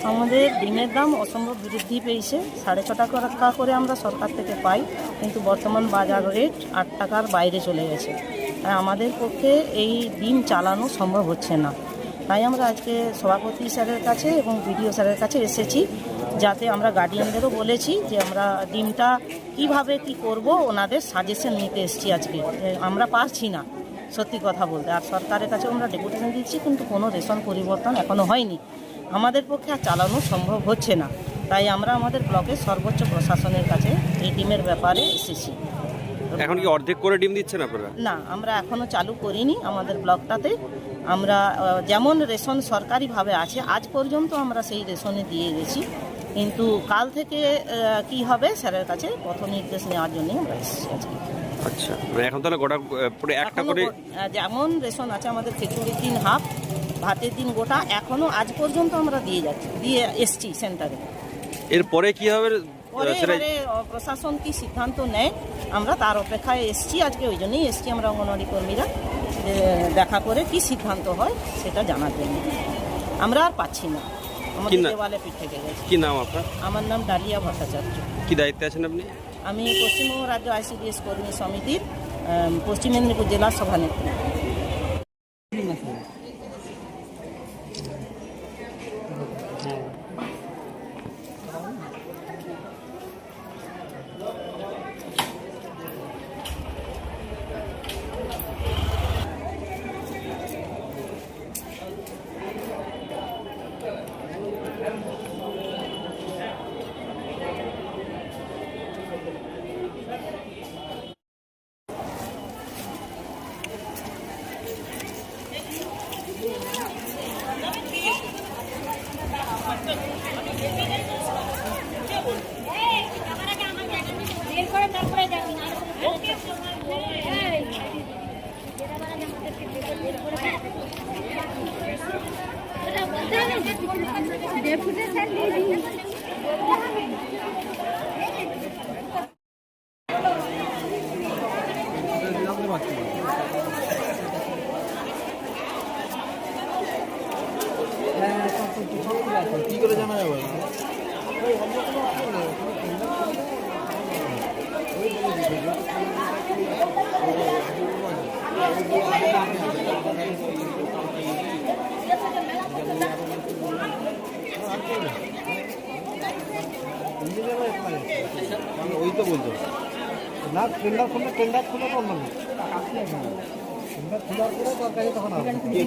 আমাদের ডিমের দাম অসম্ভব বৃদ্ধি পেয়েছে। 6.5 টাকা করে আমরা সরকার থেকে পাই, কিন্তু বর্তমান বাজার রেট 8 টাকার বাইরে চলে গেছে। তাই আমাদের পক্ষে এই ডিম চালানো সম্ভব হচ্ছে না। তাই আমরা আজকে সভাপতি স্যারের কাছে এবং বিডিও স্যারের কাছে এসেছি, যাতে আমরা গার্ডিয়ানদেরও বলেছি যে আমরা ডিমটা কিভাবে কি করব ওনাদের সাজেশন নিতে এসেছি আজকে। আমরা পারছি না সত্যি কথা বলতে, আর সরকারের কাছে আমরা ডেপুটেশন দিচ্ছি, কিন্তু কোনো রেশন পরিবর্তন এখনও হয়নি। আমাদের পক্ষে আর চালানো সম্ভব হচ্ছে না। তাই আমরা আমাদের ব্লকের সর্বোচ্চ প্রশাসনের কাছে এই ডিমের ব্যাপারে এসেছি। এখন কি অর্ধেক করে ডিম দিচ্ছেন আপনারা? না, আমরা এখনও চালু করিনি আমাদের ব্লকটাতে। আমরা যেমন রেশন সরকারিভাবে আছে আজ পর্যন্ত আমরা সেই রেশনে দিয়ে গেছি, কিন্তু কাল থেকে কি হবে স্যারের কাছে পথ নির্দেশ নেওয়ার জন্যই আমরা এসেছি আজকে। আচ্ছা, এখন তাহলে গোটা পুরো একটা করে যেমন রেশন আছে আমাদের খিচুড়ির দিন হাফ, ভাতের দিন গোটা, এখনও আজ পর্যন্ত আমরা দিয়ে এসছি সেন্টারে। এরপরে কি হবে? এবারে প্রশাসন কি সিদ্ধান্ত নেয় আমরা তার অপেক্ষায় এসছি আজকে। ওই জন্যই এসছি আমরা অঙ্গনওয়াড়ি কর্মীরা, দেখা করে কি সিদ্ধান্ত হয় সেটা জানার জন্য। আমরা আর পাচ্ছি না, আমাদের দেওয়ালে পিঠ থেকে গেছে। কি নাম আপনার? আমার নাম ডালিয়া ভট্টাচার্য। কি দায়িত্বে আছেন আপনি? আমি পশ্চিমবঙ্গ রাজ্য ICDS কর্মী সমিতির পশ্চিম মেদিনীপুর জেলার সভানেত্রী। কি করে জানা যাবে? ওই তো বলতো না, টেন্ডার খুলে তো অন্য টেন্ডার খোলার পরে তরকারি তখন খুলে